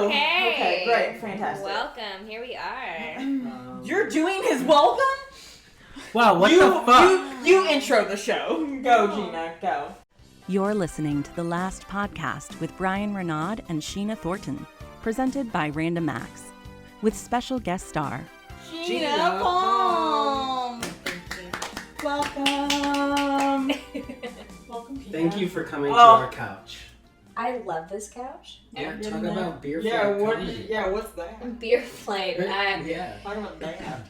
Okay, great, fantastic. Welcome, here we are. You're doing his welcome? Wow, what the fuck? You intro the show. Go, Gina, go. You're listening to The Last Podcast with Bryan Renaud and Sheena Thornton, presented by Random Acts, with special guest star Gina Palm. Welcome. Welcome, Gina. Thank you for coming to our couch. I love this couch. Yeah, talk about beer flight comedy. What's that? Beer Flight. Talk about that.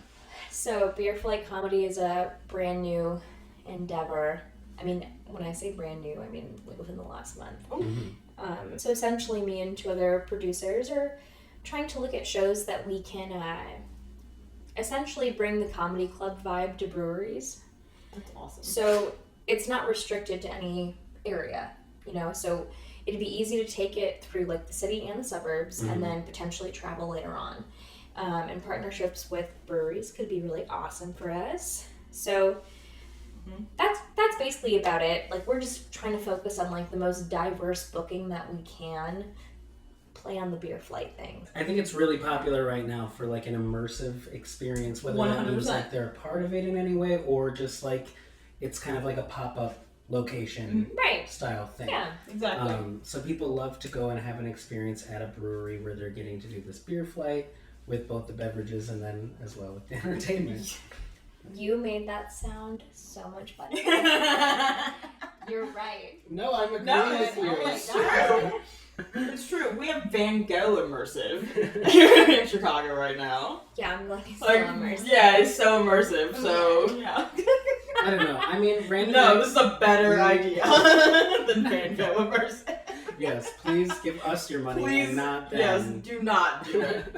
So, Beer Flight Comedy is a brand new endeavor. I mean, when I say brand new, I mean within the last month. Mm-hmm. So essentially, me and two other producers are trying to look at shows that we can essentially bring the comedy club vibe to breweries. That's awesome. So it's not restricted to any area, you know, so it'd be easy to take it through like the city and the suburbs and then potentially travel later on. And partnerships with breweries could be really awesome for us. So that's basically about it. Like, we're just trying to focus on like the most diverse booking that we can play on the Beer Flight thing. I think it's really popular right now for like an immersive experience, whether that means like they're a part of it in any way or just like it's kind of like a pop-up location style thing. Yeah, exactly. So people love to go and have an experience at a brewery where they're getting to do this beer flight with both the beverages and then as well with the entertainment. You made that sound so much better. You're right. No, I'm agreeing with you. It's true. It's true. We have Van Gogh immersive in Chicago right now. Yeah, I'm glad it's so Like, immersive. yeah, it's so immersive. So yeah. I don't know. I mean, random. No, this is a better idea than Van Gogh immersive. Yes, please give us your money Please, and not them. yes, do not do it.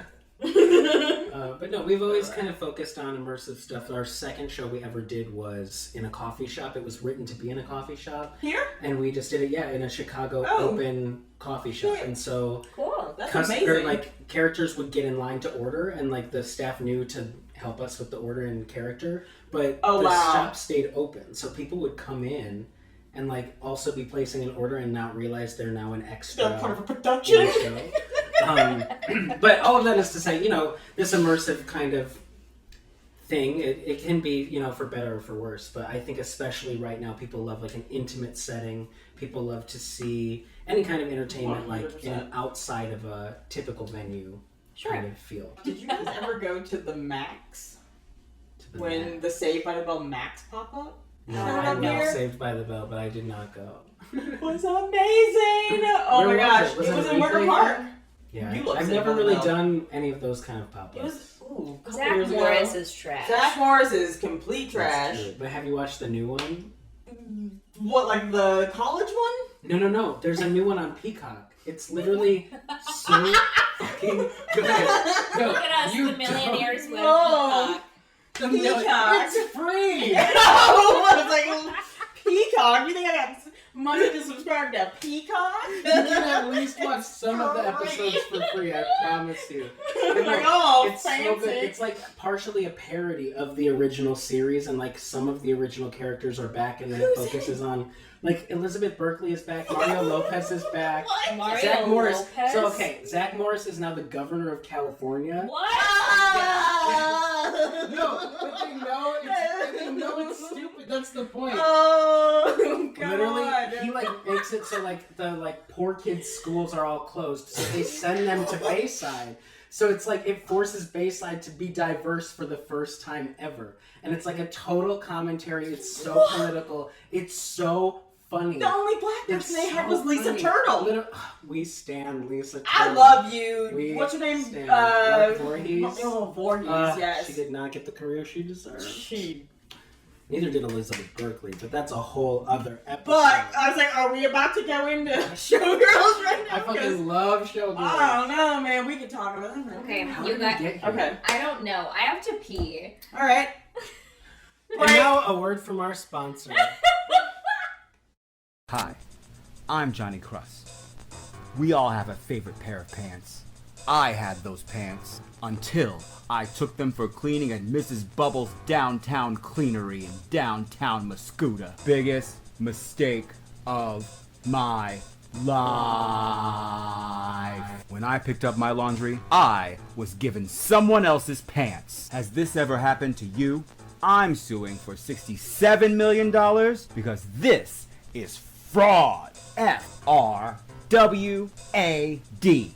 But no, we've always kind of focused on immersive stuff. Our second show we ever did was in a coffee shop. It was written to be in a coffee shop. Here? And we just did it, in a Chicago open coffee shop. And so Cool. That's amazing. like characters would get in line to order, and like the staff knew to help us with the order in character. But the shop stayed open, so people would come in and like also be placing an order and not realize they're now an extra. Part of a production. But all of that is to say, you know, this immersive kind of thing, it can be, you know, for better or for worse. But I think especially right now, people love like an intimate setting. People love to see any kind of entertainment 100%. like in an outside of a typical venue kind of feel. Did you guys ever go to the Max when the Saved by the Bell Max pop up? No, I know Saved by the Bell, but I did not go. It was amazing! Oh my gosh, it was in Wicker Park. Yeah, I've never really done any of those kind of pop-ups. Zach Morris is trash. Zach Morris is complete trash. That's true. But have you watched the new one? What, like the college one? No. There's a new one on Peacock. It's literally so fucking good. No, Look at us, the millionaires with No. Peacock. Peacock. It's free! No! I was like, Peacock? You think I got money to subscribe to Peacock? You can at least watch some of the episodes for free, I promise you. Like, oh, it's fancy. so good. It's like partially a parody of the original series, and like some of the original characters are back, and then it focuses on like Elizabeth Berkley is back, Mario Lopez is back, Mario Zach Morris. Lopez? So Zach Morris is now the governor of California. What? No, but they know it's stupid. That's the point. Oh, God. Literally, he like makes it so like the like poor kids' schools are all closed, so they send them to Bayside. So it's like it forces Bayside to be diverse for the first time ever, and it's like a total commentary. It's so political. It's so funny. The only black person they had was Lisa Turtle. We stand Lisa Turtle. I love you. What's her name? Voorhees. Voorhees, yes. She did not get the career she deserved. Neither did Elizabeth Berkley, but that's a whole other episode. But I was like, are we about to go into Showgirls right now? I fucking love Showgirls. I don't know, man. We can talk about that. Okay, How you did got. we get here? Okay. I don't know. I have to pee. All right. And now a word from our sponsor. Hi, I'm Johnny Crust. We all have a favorite pair of pants. I had those pants until I took them for cleaning at Mrs. Bubble's Downtown Cleanery in downtown Mascoutah. Biggest mistake of my life. When I picked up my laundry, I was given someone else's pants. Has this ever happened to you? I'm suing for $67 million because this is fraud. F-R-W-A-D.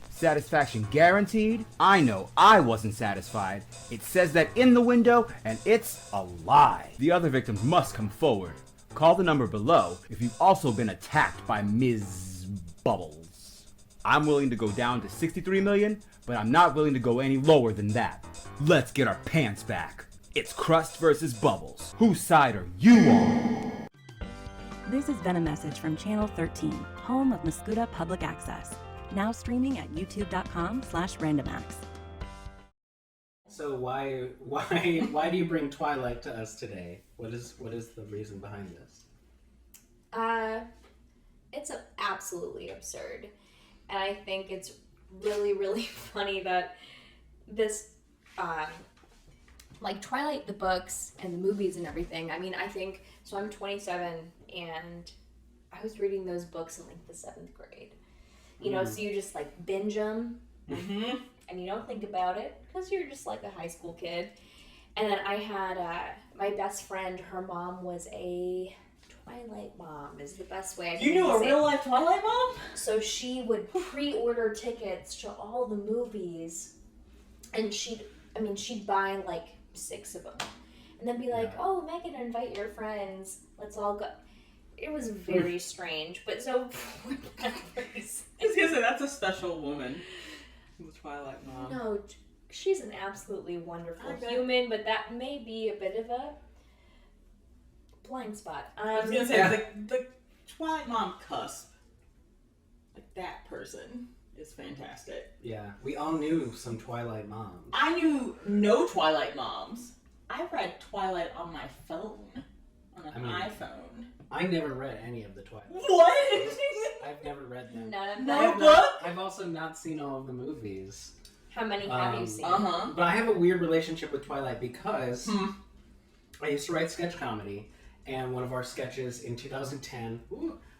Satisfaction guaranteed? I know I wasn't satisfied. It says that in the window, and it's a lie. The other victims must come forward. Call the number below if you've also been attacked by Ms. Bubbles. I'm willing to go down to $63 million, but I'm not willing to go any lower than that. Let's get our pants back. It's Crust versus Bubbles. Whose side are you on? This has been a message from Channel 13, home of Muscuda Public Access. Now streaming at youtube.com/randomax. So why do you bring Twilight to us today? What is the reason behind this? It's absolutely absurd. And I think it's really, really funny that this, like Twilight, the books and the movies and everything. I mean, I think, so I'm 27 and I was reading those books in like the 7th grade. You know, so you just like binge them and you don't think about it because you're just like a high school kid. And then I had my best friend, her mom was a Twilight mom is the best way I can You knew a say it. real life Twilight mom? So she would pre-order tickets to all the movies, and she'd buy like 6 of them, and then be like, "Oh, Megan, invite your friends. Let's all go." It was very strange, but so I was gonna say, that's a special woman. The Twilight mom. no, she's an absolutely wonderful I bet. human, but that may be a bit of a blind spot. I was gonna say, the Twilight mom cusp, like that person is fantastic. Yeah, we all knew some Twilight moms. I knew no Twilight moms. I read Twilight on my phone, on an iPhone. I never read any of the Twilight. What? I've never read them. None of No them. book? I've also not seen all of the movies. How many have you seen? Uh-huh. But I have a weird relationship with Twilight because I used to write sketch comedy, and one of our sketches in 2010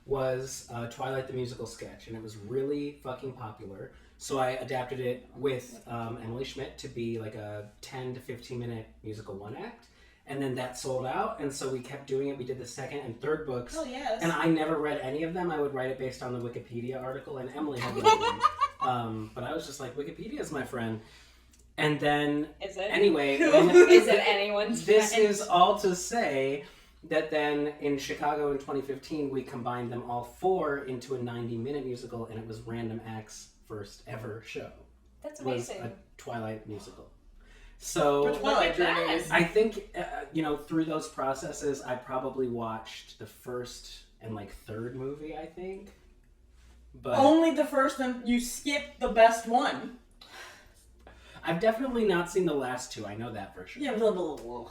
was Twilight the musical sketch, and it was really fucking popular. So I adapted it with Emily Schmidt to be like a 10 to 15 minute musical one act. And then that sold out, and so we kept doing it. We did the 2nd and 3rd books. Oh, yes. And I never read any of them. I would write it based on the Wikipedia article, and Emily had read them. But I was just like, Wikipedia's my friend. And then, Is it? anyway, Is it anyone's this friend? is all to say that then in Chicago in 2015, we combined them all 4 into a 90-minute musical, and it was Random Act's first ever show. That's Was amazing. a Twilight musical. So For Twilight Look at journeys. I think, through those processes, I probably watched the 1st and 3rd movie, I think. But Only the first one. You skipped the best one. I've definitely not seen the last 2. I know that for sure. Yeah, blah, blah, blah.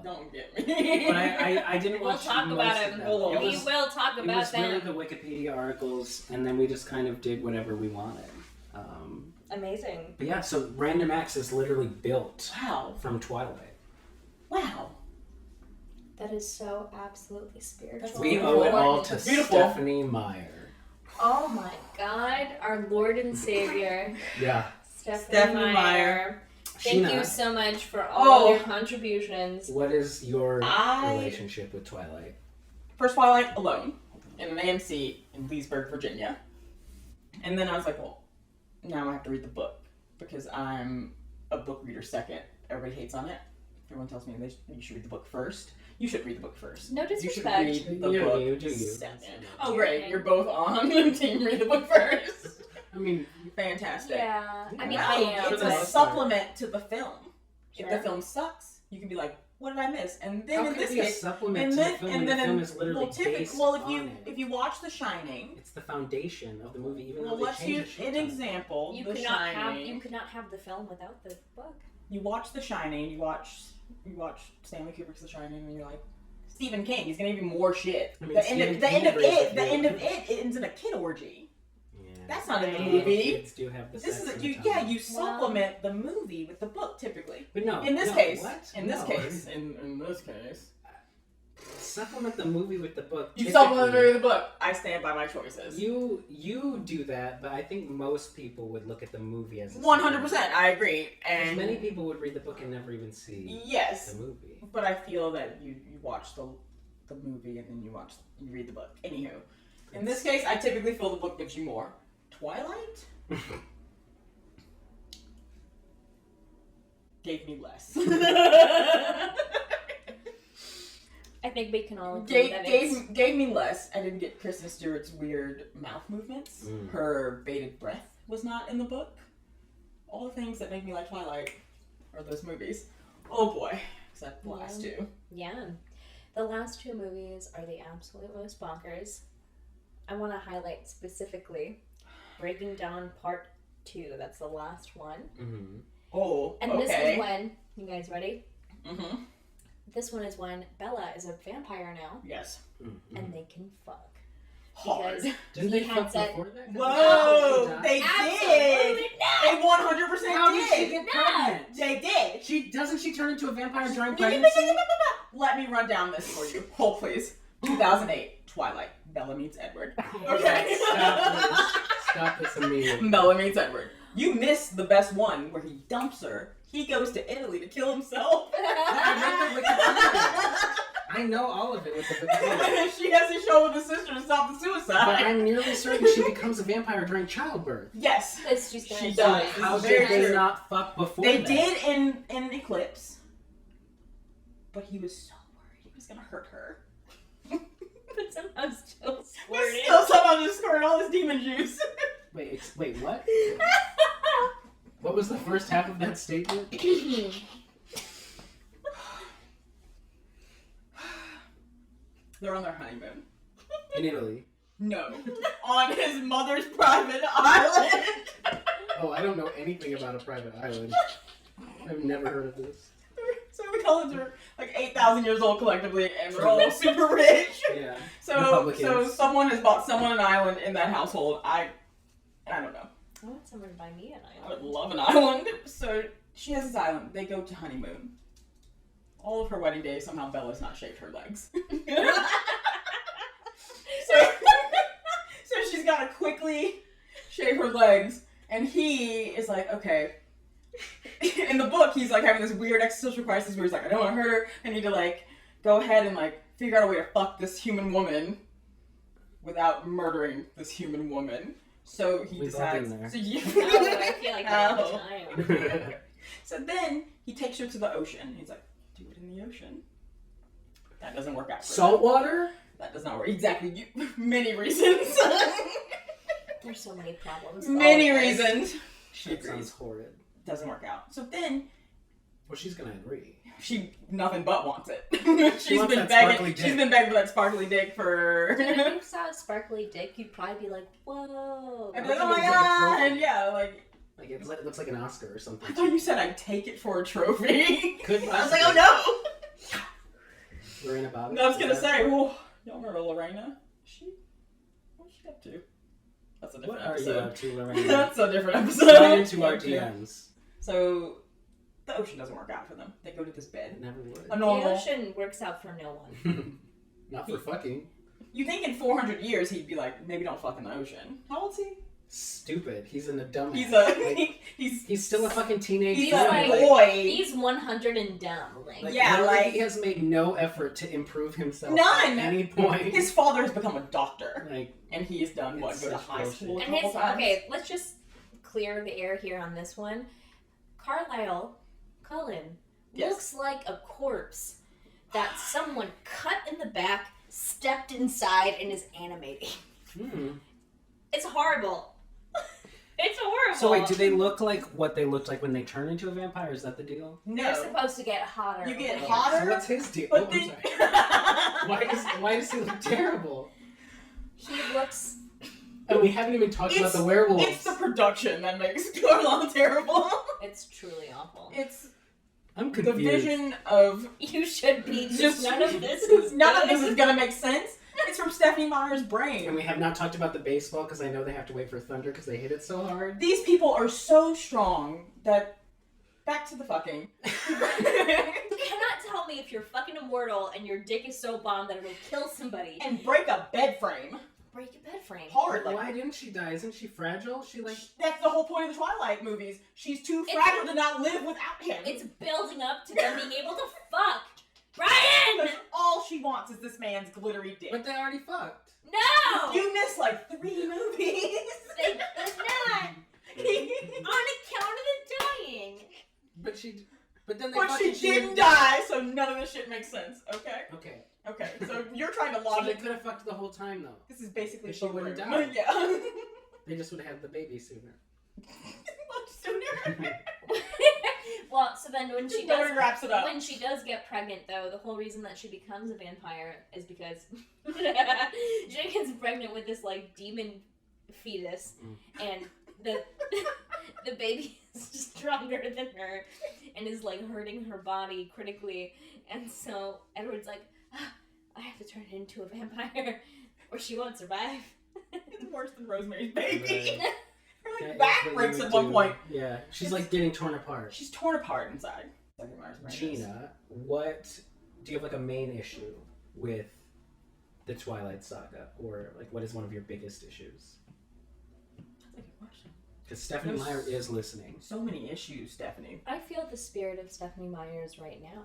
Don't get me. But I didn't We'll watch talk most about of him. them. Hold on. We will talk It about was really them. the Wikipedia articles, and then we just kind of did whatever we wanted. Amazing. But yeah, so Random Acts is literally built Wow. from Twilight. Wow. That is so absolutely spiritual. We owe it all to Beautiful. Stephanie Meyer. Oh my God, our Lord and Savior, Yeah. Stephanie Meyer. Thank Sheena, you so much for all Oh. your contributions. what is your I- relationship with Twilight? First Twilight alone in an AMC in Leesburg, Virginia. And then I was like, well, now I have to read the book because I'm a book reader second. Everybody hates on it. Everyone tells me you should read the book first. You should read the book first. No You should disrespect. read the You book do you. second. That's- Oh, great. You're both on the team. Read the book first. I mean, Fantastic. Yeah, I mean, No, I am. it's For the a most supplement to the film. If Sure. the film sucks, you can be like, what did I miss? And then how in could this it be a case, supplement and to then the film and when then the film is literally based well, on if you watch The Shining, it's the foundation of the movie, even well, though they let's change use the shit an ton. example. You The could not have Shining. the film without the book. You watch The Shining. You watch Stanley Kubrick's The Shining, and you're like, Stephen King. He's gonna give you more shit. I mean, The Stephen end of King it. versus The end of King. it ends in a kid orgy. Yeah. That's not in the Yeah, movie. Kids do have the This sex is in you. the Yeah, time. you supplement the movie with the book typically. But no. In this no, case, what? in this No. case, in this case, Supplement the movie with the book. You supplement the movie with the book. I stand by my choices. You do that, but I think most people would look at the movie as 100%. I agree. And many people would read the book and never even see the movie. But I feel that you watch the movie and then you read the book. Anywho, in this case, I typically feel the book gives you more. Twilight gave me less. I think we can all agree that gave me less. I didn't get Kristen Stewart's weird mouth movements. Her bated breath was not in the book. All the things that make me like Twilight are those movies. Oh boy, except the last two. Yeah. The last two movies are the absolute most bonkers. I want to highlight specifically Breaking Down Part 2. That's the last one. Mm-hmm. Oh, and okay. This is when, you guys ready? Mm-hmm. This one is when Bella is a vampire now. Yes. Mm-hmm. And they can fuck. Hard. Didn't they fuck before that? Whoa! No, they absolutely did! not! They 100% How did she did! get pregnant? They did! Doesn't she turn into a vampire during pregnancy? Let me run down this for you. Hold please. 2008, Twilight. Bella meets Edward. Okay, stop this immediately. Bella meets Edward. You missed the best one where he dumps her. He goes to Italy to kill himself. I read the Wikipedia. I know all of it with the Wikipedia. She has to show with the sister to stop the suicide. But I'm nearly certain she becomes a vampire during childbirth. Yes. She does. How Very did they true. not fuck before They that? did in Eclipse. But he was so worried he was going to hurt her. But somehow still He squirted. still somehow just squirted all his demon juice. Wait, what? What was the first half of that statement? They're on their honeymoon. In Italy. No. On his mother's private island. Oh, I don't know anything about a private island. I've never heard of this. So the Cullens are like 8,000 years old collectively, and they're all super rich. Yeah. So Republicans. someone has bought someone an island in that household. I don't know. I want someone to buy me an I would island. love an island. So she has this island. They go to honeymoon. All of her wedding day, somehow Bella's not shaved her legs. So she's got to quickly shave her legs, and he is like, okay. In the book, he's like having this weird existential crisis where he's like, I don't want to hurt her. I need to like go ahead and like figure out a way to fuck this human woman without murdering this human woman. So he decides. I feel like that all the time. So then he takes her to the ocean. He's like, do it in the ocean. That doesn't work out. Salt water? That does not work. Exactly. Many reasons. There's so many problems. Many reasons. She That sounds agrees. horrid. Doesn't work out. So then Well, she's gonna agree. she nothing but wants it. She wants that sparkly dick. She's been begging for that sparkly dick for. If you saw a sparkly dick, you'd probably be like, whoa. I'd be I like, oh thought my it was like a god! trophy. Yeah, like Like it looks like an Oscar or something. I thought you said I'd take it for a trophy. Could I was like, oh no! Lorena Bobbitt. I was gonna say, oh, y'all remember Lorena? What's she up to? That's a different What are you episode. up to, Lorena? That's a different episode. Slide into our Yeah. DMs. So the ocean doesn't work out for them. They go to this bed. It never would. A The normal. ocean works out for no one. Not for fucking. You think in 400 years he'd be like, maybe don't fuck in the ocean. How old is he? Stupid. He's in a dumb. He's He's still a fucking teenage he's boy. a like- boy. He's 100 and dumb. Like, Yeah, literally, like- he has made no effort to improve himself None! at any point. His father has become a doctor, Like, and he has done what? It's Go to such high bullshit. school a and couple times. okay, let's just clear the air here on this one. Cullen Yes. looks like a corpse that someone cut in the back, stepped inside, and is animating. It's horrible. It's horrible. So wait, do they look like what they looked like when they turn into a vampire? Is that the deal? They're No. supposed to get hotter. You get over hotter? So what's his deal? But I'm then... sorry. Why does he look terrible? He looks. And we haven't even talked about the werewolves. It's the production that makes Carlon terrible. It's truly awful. It's I'm the confused. vision of You should be. just None of this is. none of good. this is gonna make sense. It's from Stephanie Meyer's brain. And we have not talked about the baseball because I know they have to wait for thunder because they hit it so hard. These people are so strong that back to the fucking. You cannot tell me if you're fucking immortal and your dick is so bomb that it'll kill somebody. And break a bed frame. Break a bed frame. Hard. Like, why didn't she die? Isn't she fragile? She like. That's the whole point of the Twilight movies. She's too fragile to not live without him. It's building up to them being able to fuck. Brian! Because all she wants is this man's glittery dick. But they already fucked. No! You missed like 3 movies. They did not. On account of the dying. But then they But fucking she didn't die, so none of this shit makes sense. Okay. Okay. So you're trying to So they logic. could have fucked the whole time though. This is basically But she wouldn't Brew. die. Yeah. They just would have had the baby sooner. Much sooner. Well, so then when she Nobody does wraps it up. when she does get pregnant, though, the whole reason that she becomes a vampire is because she gets pregnant with this like demon fetus, and the baby is stronger than her, and is like hurting her body critically, and so Edward's like, I have to turn it into a vampire, or she won't survive. It's worse than Rosemary's Baby. Right. Her That back is what breaks you at would one do. point. Yeah, she's like getting torn apart. She's torn apart inside. Gina, what do you have like a main issue with the Twilight Saga, or like what is one of your biggest issues? That's a good question. Because Stephanie There's Meyer is listening. So many issues, Stephanie. I feel the spirit of Stephanie Myers right now.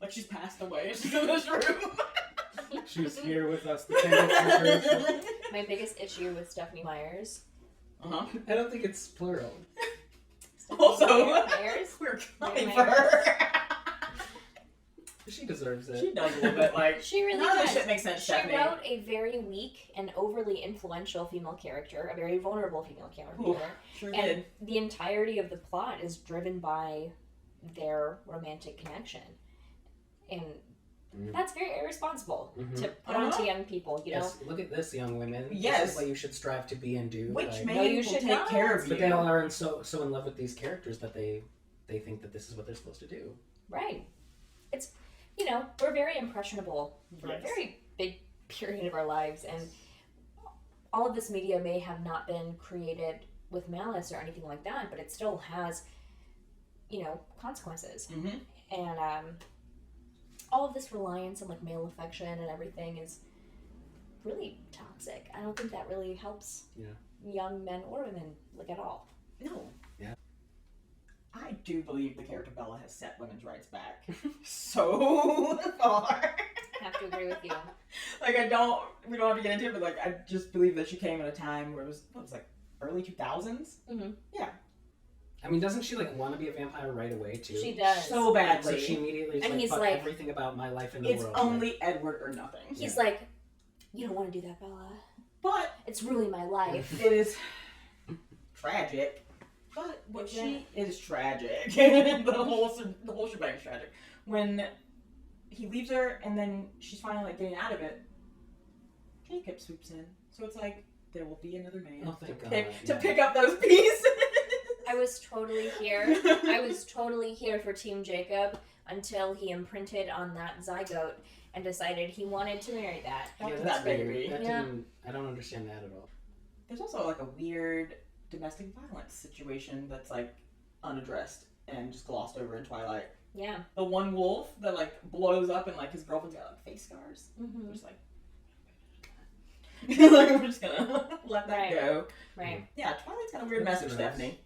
Like she's passed away. She's in this room. She was here with us. The 10 minutes. My biggest issue with Stephanie Myers. Uh-huh. I don't think it's plural. Also, Myers? we're coming for her. She deserves it. She does a little bit. Like She really none of does. this shit makes sense, She Stephanie. wrote a very weak and overly influential female character, a very vulnerable female character. Ooh, sure and did. the entirety of the plot is driven by their romantic connection. And that's very irresponsible to put onto young people, you know? Yes, look at this, young women. Yes. This is what you should strive to be and do. Which like, man No, you will should take not. care of you? But they all are so in love with these characters that they think that this is what they're supposed to do. Right. It's, you know, we're very impressionable for Yes. a very big period of our lives, and all of this media may have not been created with malice or anything like that, but it still has, you know, consequences. Mm-hmm. And all of this reliance on like male affection and everything is really toxic. I don't think that really helps young men or women like at all. No. Yeah. I do believe the character Bella has set women's rights back so far. I have to agree with you. Like we don't have to get into it, but like I just believe that she came at a time where it was like early 2000s. Mm-hmm. Yeah. I mean, doesn't she like want to be a vampire right away too? She does. So badly. So she immediately is And like, he's fuck like- everything about my life in the It's world. only Edward or nothing. He's like, you don't want to do that, Bella. But It's ruining my life. it is tragic. But what she is tragic. the whole shebang is tragic. When he leaves her and then she's finally like getting out of it, Jacob swoops in. So it's like there will be another man Oh, thank God. to pick up those pieces. I was totally here. I was totally here for Team Jacob until he imprinted on that zygote and decided he wanted to marry that. Yeah, After that's that baby. weird. That Yeah. I don't understand that at all. There's also like a weird domestic violence situation that's like unaddressed and just glossed over in Twilight. Yeah. The one wolf that like blows up and like his girlfriend's got like face scars. Mm-hmm. We're just like, like we're just gonna let that Right. go. Right. Yeah, Twilight's got a weird That's message, nice. Stephanie.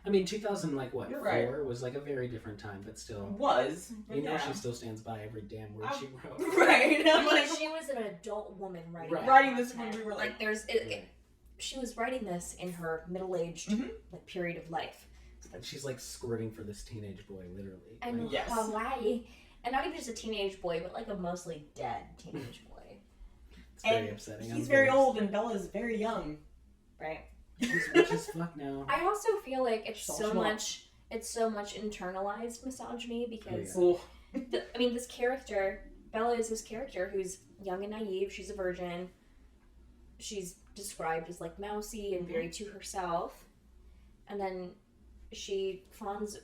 I mean, 2000, like what, You're 4 right. was like a very different time, but still. Was. You know, yeah. she still stands by every damn word she wrote. Right. I I'm mean, like, she was an adult woman writing Right. that Writing this content. when we were, like- there's she was writing this in her middle-aged Mhm. like period of life. And she's like squirting for this teenage boy, literally. And Like, Yes. Hawaii, and not even just a teenage boy, but like a mostly dead teenage boy, it's very and upsetting. he's I'm very very old and Bella's very young. right? She's rich as fuck now. I also feel like it's So so smart. much internalized misogyny because Oh, I mean, this character, Bella is this character who's young and naive. She's a virgin. She's described as like mousy and very to herself. And then she fawns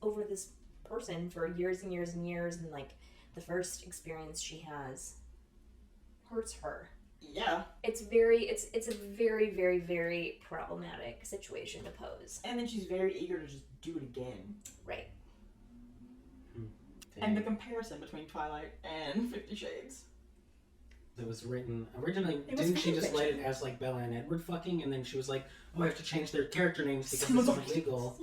over this person for years and years and years. And like the first experience she has hurts her. yeah. It's a very, very, very problematic situation to pose. And then she's very eager to just do it again. Right. And the comparison between Twilight and 50 Shades. It was written originally. It was Didn't she just fanfiction. write it as like Bella and Edward fucking, and then she was like, "Oh, I have to change their character names because it's illegal."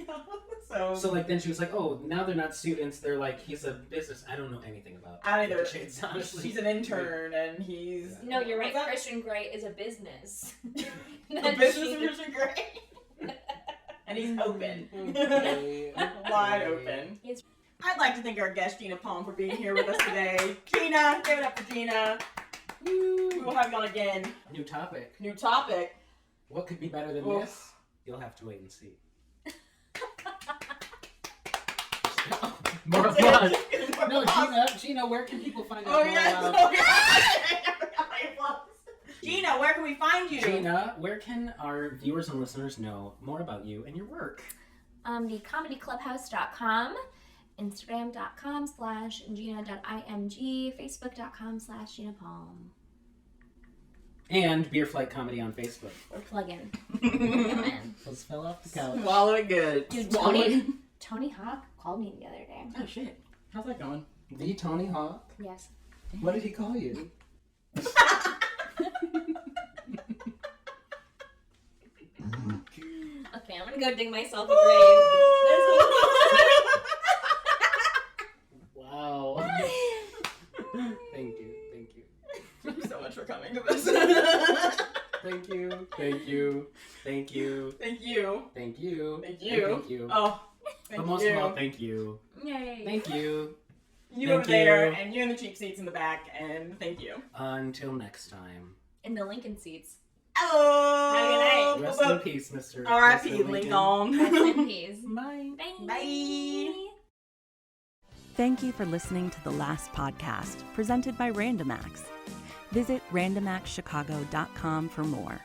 Yeah. So like then she was like, "Oh, now they're not students. They're like he's a business." I don't know anything about. I don't either. 50 Shades, honestly. He's an intern and he's. No, you're right. What's that? Christian Grey is a business. The Not business she. of Christian Grey. And he's open. Okay. Wide open. He's- I'd like to thank our guest Gina Palm for being here with us today. Gina, give it up for Gina. We will have you on again. New topic. New topic. What could be better than Oof. this? You'll have to wait and see. More applause. No, Gina, where can people find out Oh, more yes. about... Oh, yes. Gina, where can we find you? Gina, where can our viewers and listeners know more about you and your work? thecomedyclubhouse.com, instagram.com/gina.img, facebook.com/Gina Palm. And Beer Flight Comedy on Facebook. We're plugging. Let's fell off the couch. Swallow it good. Dude, Swallow it. Tony Hawk called me the other day. Oh, shit. How's that going? The Tony Hawk? Yes. What did he call you? Okay, I'm gonna go dig myself a grave. Wow. Thank you. Thank you so much for coming to this. Thank you. Thank you. Thank you. Thank you. Thank you. Thank you. Thank you. Oh, thank But most you. of all, thank you. Yay. Thank you. You Thank over there, you. and you in the cheap seats in the back, and thank you. Until next time. In the Lincoln seats. Oh, Have a good night. Rest in peace, Mr. R.I.P. Mr. Lincoln. Rest in peace. Bye. Bye. Bye. Thank you for listening to The Last Podcast, presented by Random Acts. Visit randomactschicago.com for more.